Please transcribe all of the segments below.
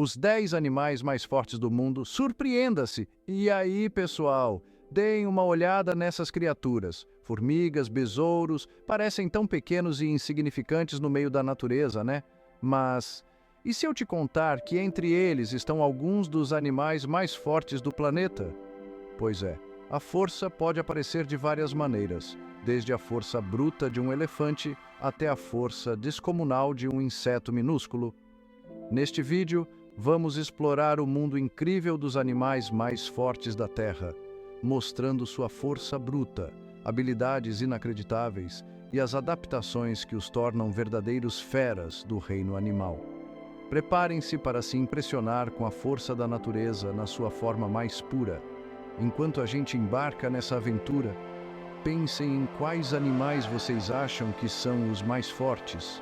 Os 10 animais mais fortes do mundo, surpreenda-se! E aí, pessoal, deem uma olhada nessas criaturas. Formigas, besouros, parecem tão pequenos e insignificantes no meio da natureza, né? Mas e se eu te contar que entre eles estão alguns dos animais mais fortes do planeta? Pois é, a força pode aparecer de várias maneiras, desde a força bruta de um elefante até a força descomunal de um inseto minúsculo. Neste vídeo, vamos explorar o mundo incrível dos animais mais fortes da Terra, mostrando sua força bruta, habilidades inacreditáveis e as adaptações que os tornam verdadeiros feras do reino animal. Preparem-se para se impressionar com a força da natureza na sua forma mais pura. Enquanto a gente embarca nessa aventura, pensem em quais animais vocês acham que são os mais fortes.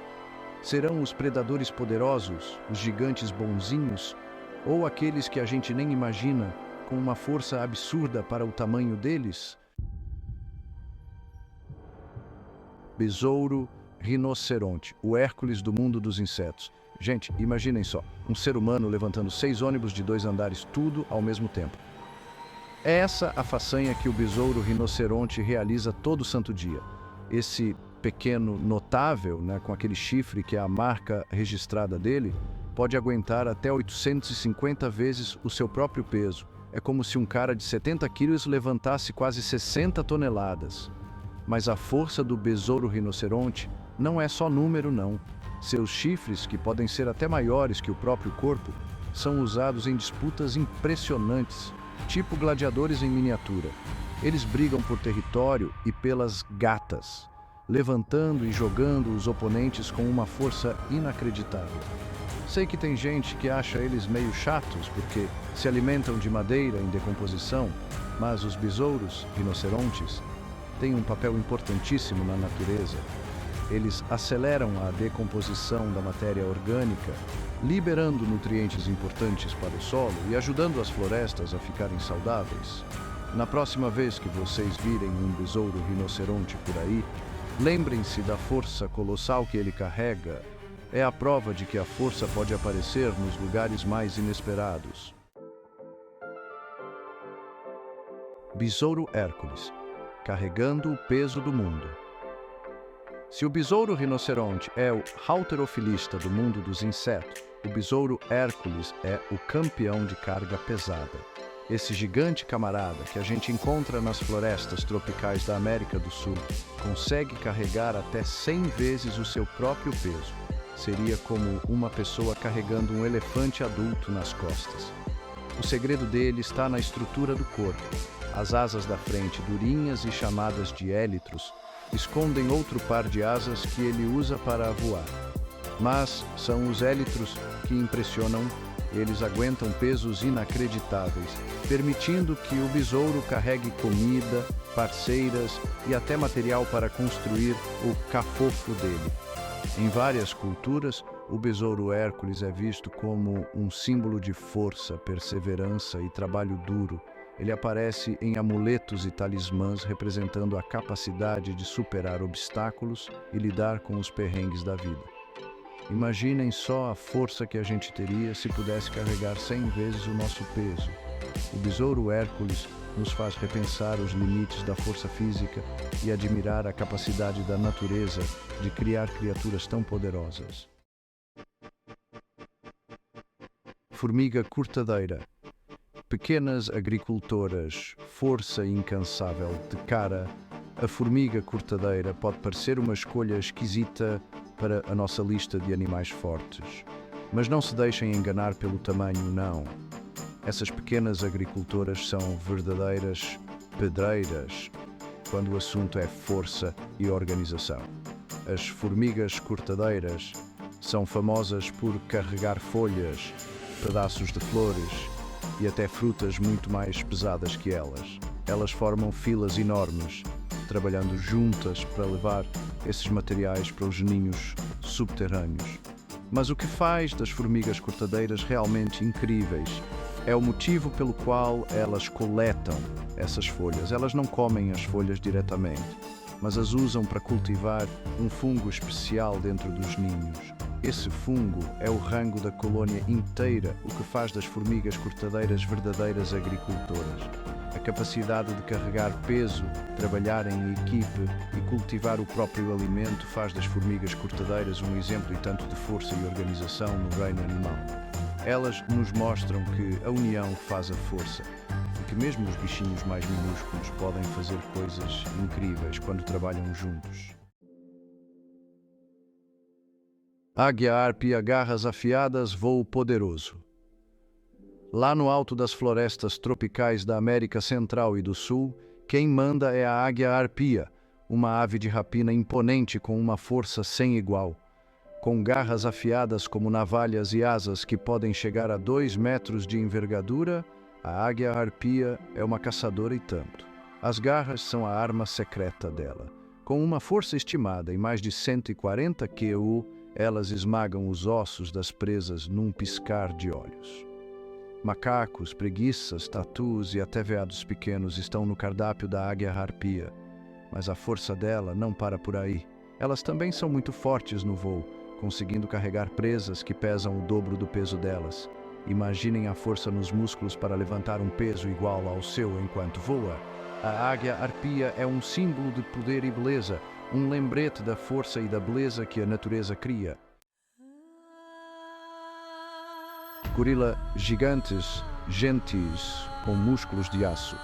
Serão os predadores poderosos, os gigantes bonzinhos, ou aqueles que a gente nem imagina, com uma força absurda para o tamanho deles? Besouro rinoceronte, o Hércules do mundo dos insetos. Gente, imaginem só, um ser humano levantando 6 ônibus de 2 andares, tudo ao mesmo tempo. É essa a façanha que o besouro rinoceronte realiza todo santo dia. Esse pequeno notável, com aquele chifre que é a marca registrada dele, pode aguentar até 850 vezes o seu próprio peso. É como se um cara de 70 quilos levantasse quase 60 toneladas. Mas a força do besouro rinoceronte não é só número, não. Seus chifres, que podem ser até maiores que o próprio corpo, são usados em disputas impressionantes, tipo gladiadores em miniatura. Eles brigam por território e pelas gatas, levantando e jogando os oponentes com uma força inacreditável. Sei que tem gente que acha eles meio chatos porque se alimentam de madeira em decomposição, mas os besouros rinocerontes têm um papel importantíssimo na natureza. Eles aceleram a decomposição da matéria orgânica, liberando nutrientes importantes para o solo e ajudando as florestas a ficarem saudáveis. Na próxima vez que vocês virem um besouro rinoceronte por aí, lembrem-se da força colossal que ele carrega. É a prova de que a força pode aparecer nos lugares mais inesperados. Besouro Hércules, carregando o peso do mundo. Se o besouro rinoceronte é o halterofilista do mundo dos insetos, o besouro Hércules é o campeão de carga pesada. Esse gigante camarada que a gente encontra nas florestas tropicais da América do Sul consegue carregar até 100 vezes o seu próprio peso. Seria como uma pessoa carregando um elefante adulto nas costas. O segredo dele está na estrutura do corpo. As asas da frente, durinhas e chamadas de élitros, escondem outro par de asas que ele usa para voar. Mas são os élitros que impressionam. Eles aguentam pesos inacreditáveis, permitindo que o besouro carregue comida, parceiras e até material para construir o cafofo dele. Em várias culturas, o besouro Hércules é visto como um símbolo de força, perseverança e trabalho duro. Ele aparece em amuletos e talismãs representando a capacidade de superar obstáculos e lidar com os perrengues da vida. Imaginem só a força que a gente teria se pudesse carregar 100 vezes o nosso peso. O besouro Hércules nos faz repensar os limites da força física e admirar a capacidade da natureza de criar criaturas tão poderosas. Formiga cortadeira. Pequenas agricultoras, força incansável de cara, a formiga cortadeira pode parecer uma escolha esquisita para a nossa lista de animais fortes. Mas não se deixem enganar pelo tamanho, não. Essas pequenas agricultoras são verdadeiras pedreiras quando o assunto é força e organização. As formigas cortadeiras são famosas por carregar folhas, pedaços de flores e até frutas muito mais pesadas que elas. Elas formam filas enormes, trabalhando juntas para levar esses materiais para os ninhos subterrâneos. Mas o que faz das formigas cortadeiras realmente incríveis é o motivo pelo qual elas coletam essas folhas. Elas não comem as folhas diretamente, mas as usam para cultivar um fungo especial dentro dos ninhos. Esse fungo é o rango da colônia inteira, o que faz das formigas cortadeiras verdadeiras agricultoras. A capacidade de carregar peso, trabalhar em equipe e cultivar o próprio alimento faz das formigas cortadeiras um exemplo e tanto de força e organização no reino animal. Elas nos mostram que a união faz a força e que mesmo os bichinhos mais minúsculos podem fazer coisas incríveis quando trabalham juntos. Águia-árpia, garras afiadas, voo poderoso. Lá no alto das florestas tropicais da América Central e do Sul, quem manda é a águia-arpia, uma ave de rapina imponente com uma força sem igual. Com garras afiadas como navalhas e asas que podem chegar a 2 metros de envergadura, a águia-arpia é uma caçadora e tanto. As garras são a arma secreta dela. Com uma força estimada em mais de 140 kU, elas esmagam os ossos das presas num piscar de olhos. Macacos, preguiças, tatus e até veados pequenos estão no cardápio da águia-arpia. Mas a força dela não para por aí. Elas também são muito fortes no voo, conseguindo carregar presas que pesam o dobro do peso delas. Imaginem a força nos músculos para levantar um peso igual ao seu enquanto voa. A águia-arpia é um símbolo de poder e beleza, um lembrete da força e da beleza que a natureza cria. Gorila gigantes, gentis, com músculos de aço.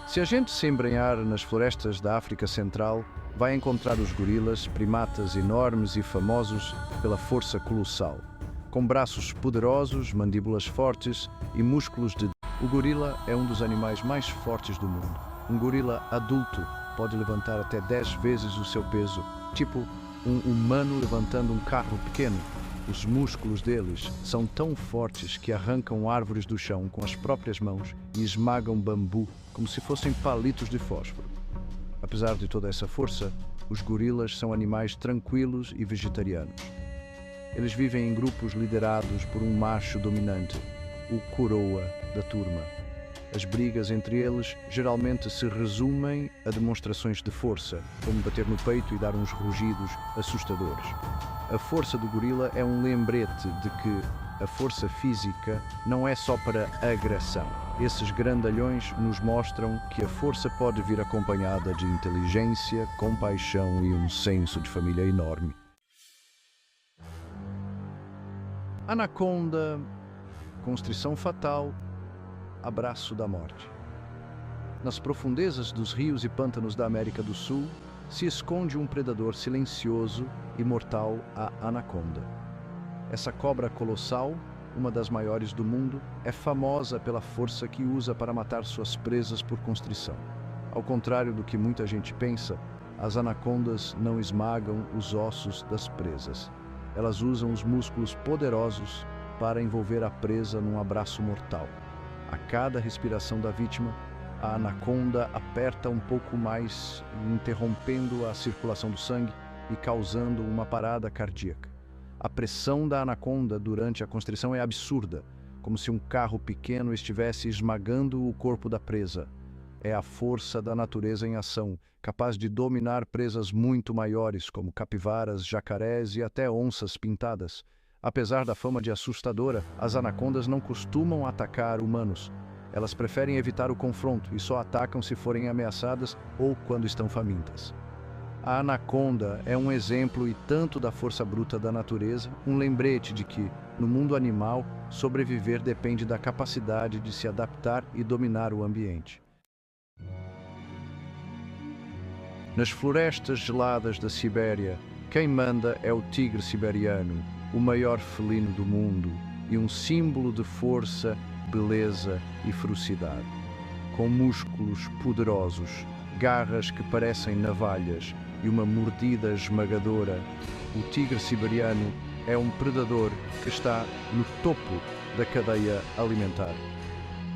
Se a gente se embrenhar nas florestas da África Central, vai encontrar os gorilas, primatas enormes e famosos pela força colossal. Com braços poderosos, mandíbulas fortes e músculos de... O gorila é um dos animais mais fortes do mundo. Um gorila adulto pode levantar até 10 vezes o seu peso, tipo um humano levantando um carro pequeno. Os músculos deles são tão fortes que arrancam árvores do chão com as próprias mãos e esmagam bambu como se fossem palitos de fósforo. Apesar de toda essa força, os gorilas são animais tranquilos e vegetarianos. Eles vivem em grupos liderados por um macho dominante, o coroa da turma. As brigas entre eles geralmente se resumem a demonstrações de força, como bater no peito e dar uns rugidos assustadores. A força do gorila é um lembrete de que a força física não é só para agressão. Esses grandalhões nos mostram que a força pode vir acompanhada de inteligência, compaixão e um senso de família enorme. Anaconda, constrição fatal, abraço da morte. Nas profundezas dos rios e pântanos da América do Sul, se esconde um predador silencioso e mortal, a anaconda. Essa cobra colossal, uma das maiores do mundo, é famosa pela força que usa para matar suas presas por constrição. Ao contrário do que muita gente pensa, as anacondas não esmagam os ossos das presas. Elas usam os músculos poderosos para envolver a presa num abraço mortal. A cada respiração da vítima, a anaconda aperta um pouco mais, interrompendo a circulação do sangue e causando uma parada cardíaca. A pressão da anaconda durante a constrição é absurda, como se um carro pequeno estivesse esmagando o corpo da presa. É a força da natureza em ação, capaz de dominar presas muito maiores, como capivaras, jacarés e até onças pintadas. Apesar da fama de assustadora, as anacondas não costumam atacar humanos. Elas preferem evitar o confronto e só atacam se forem ameaçadas ou quando estão famintas. A anaconda é um exemplo e tanto da força bruta da natureza, um lembrete de que, no mundo animal, sobreviver depende da capacidade de se adaptar e dominar o ambiente. Nas florestas geladas da Sibéria, quem manda é o tigre siberiano, o maior felino do mundo e um símbolo de força, beleza e ferocidade. Com músculos poderosos, garras que parecem navalhas e uma mordida esmagadora, o tigre siberiano é um predador que está no topo da cadeia alimentar.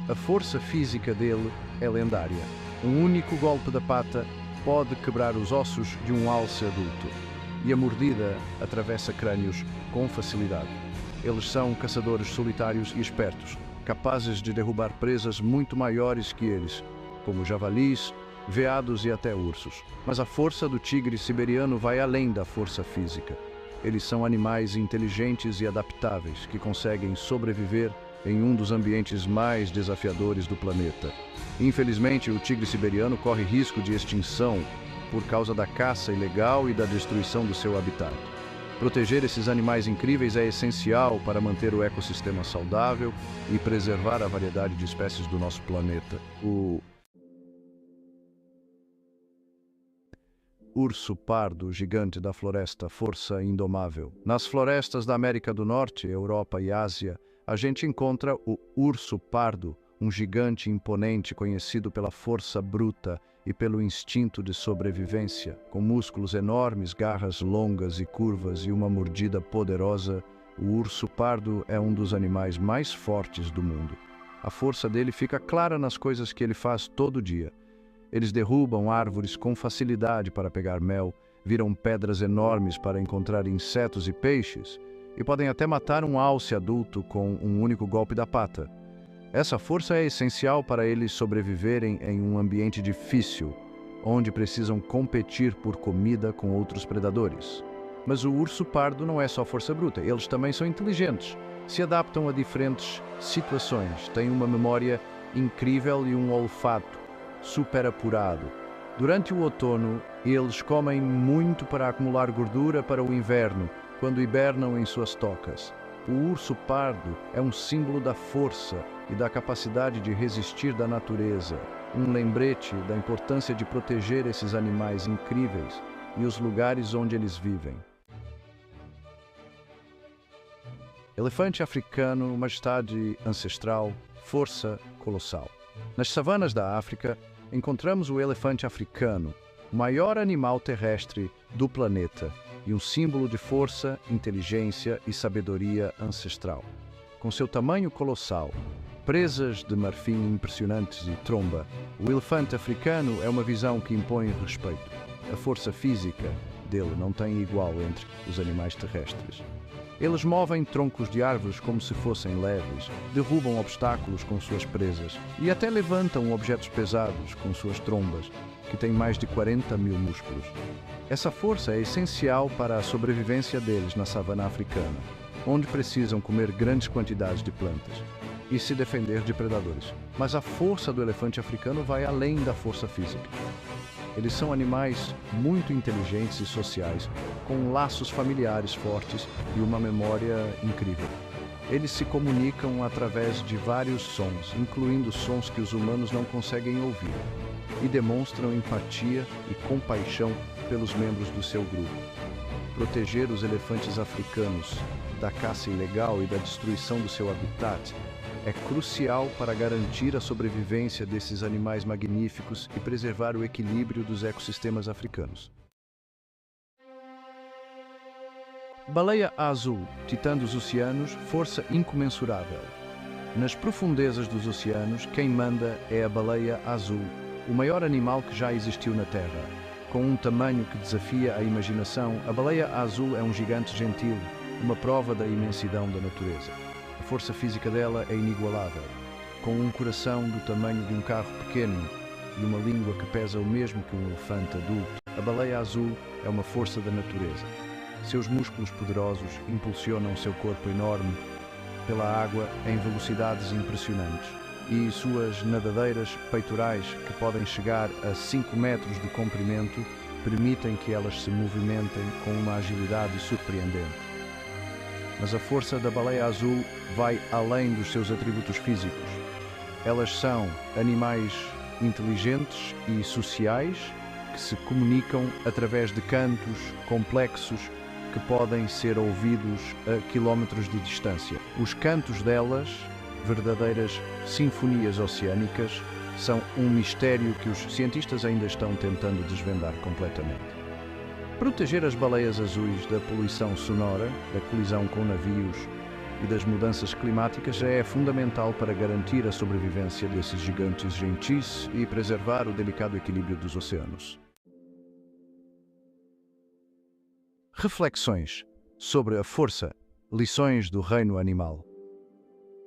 A força física dele é lendária. Um único golpe da pata pode quebrar os ossos de um alce adulto, e a mordida atravessa crânios com facilidade. Eles são caçadores solitários e espertos, capazes de derrubar presas muito maiores que eles, como javalis, veados e até ursos. Mas a força do tigre siberiano vai além da força física. eles são animais inteligentes e adaptáveis que conseguem sobreviver em um dos ambientes mais desafiadores do planeta. Infelizmente, o tigre siberiano corre risco de extinção por causa da caça ilegal e da destruição do seu habitat. Proteger esses animais incríveis é essencial para manter o ecossistema saudável e preservar a variedade de espécies do nosso planeta. O urso pardo gigante da floresta, força indomável. Nas florestas da América do Norte, Europa e Ásia, a gente encontra o urso pardo, um gigante imponente conhecido pela força bruta e pelo instinto de sobrevivência. Com músculos enormes, garras longas e curvas e uma mordida poderosa, o urso pardo é um dos animais mais fortes do mundo. A força dele fica clara nas coisas que ele faz todo dia. Eles derrubam árvores com facilidade para pegar mel, viram pedras enormes para encontrar insetos e peixes, e podem até matar um alce adulto com um único golpe da pata. Essa força é essencial para eles sobreviverem em um ambiente difícil, onde precisam competir por comida com outros predadores. Mas o urso pardo não é só força bruta, eles também são inteligentes, se adaptam a diferentes situações, têm uma memória incrível e um olfato super apurado. Durante o outono, eles comem muito para acumular gordura para o inverno, quando hibernam em suas tocas. O urso pardo é um símbolo da força e da capacidade de resistir da natureza, um lembrete da importância de proteger esses animais incríveis e os lugares onde eles vivem. Elefante africano, majestade ancestral, força colossal. Nas savanas da África, encontramos o elefante africano, o maior animal terrestre do planeta e um símbolo de força, inteligência e sabedoria ancestral. Com seu tamanho colossal, presas de marfim impressionantes e tromba, o elefante africano é uma visão que impõe respeito. A força física dele não tem igual entre os animais terrestres. Eles movem troncos de árvores como se fossem leves, derrubam obstáculos com suas presas e até levantam objetos pesados com suas trombas, que têm mais de 40 mil músculos. Essa força é essencial para a sobrevivência deles na savana africana, onde precisam comer grandes quantidades de plantas e se defender de predadores. Mas a força do elefante africano vai além da força física. Eles são animais muito inteligentes e sociais, com laços familiares fortes e uma memória incrível. Eles se comunicam através de vários sons, incluindo sons que os humanos não conseguem ouvir, e demonstram empatia e compaixão pelos membros do seu grupo. Proteger os elefantes africanos da caça ilegal e da destruição do seu habitat é crucial para garantir a sobrevivência desses animais magníficos e preservar o equilíbrio dos ecossistemas africanos. Baleia azul, titã dos oceanos, força incomensurável. Nas profundezas dos oceanos, quem manda é a baleia azul, o maior animal que já existiu na Terra. Com um tamanho que desafia a imaginação, a baleia azul é um gigante gentil, uma prova da imensidão da natureza. A força física dela é inigualável. Com um coração do tamanho de um carro pequeno e uma língua que pesa o mesmo que um elefante adulto, a baleia azul é uma força da natureza. Seus músculos poderosos impulsionam seu corpo enorme pela água em velocidades impressionantes e suas nadadeiras peitorais, que podem chegar a 5 metros de comprimento, permitem que elas se movimentem com uma agilidade surpreendente. Mas a força da baleia azul vai além dos seus atributos físicos. Elas são animais inteligentes e sociais que se comunicam através de cantos complexos que podem ser ouvidos a quilómetros de distância. Os cantos delas, verdadeiras sinfonias oceânicas, são um mistério que os cientistas ainda estão tentando desvendar completamente. Proteger as baleias azuis da poluição sonora, da colisão com navios e das mudanças climáticas já é fundamental para garantir a sobrevivência desses gigantes gentis e preservar o delicado equilíbrio dos oceanos. Reflexões sobre a força, lições do reino animal.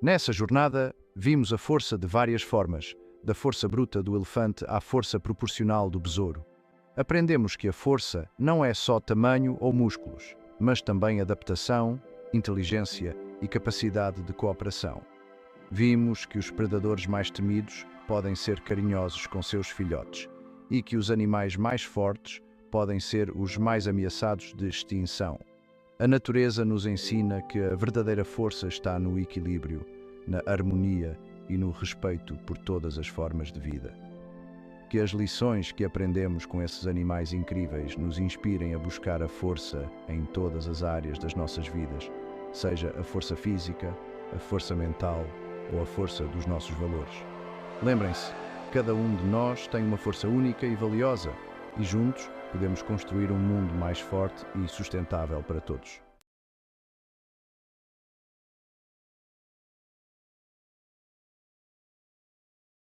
Nessa jornada, vimos a força de várias formas, da força bruta do elefante à força proporcional do besouro. Aprendemos que a força não é só tamanho ou músculos, mas também adaptação, inteligência e capacidade de cooperação. Vimos que os predadores mais temidos podem ser carinhosos com seus filhotes e que os animais mais fortes podem ser os mais ameaçados de extinção. A natureza nos ensina que a verdadeira força está no equilíbrio, na harmonia e no respeito por todas as formas de vida. Que as lições que aprendemos com esses animais incríveis nos inspirem a buscar a força em todas as áreas das nossas vidas, seja a força física, a força mental ou a força dos nossos valores. Lembrem-se, cada um de nós tem uma força única e valiosa, e juntos podemos construir um mundo mais forte e sustentável para todos.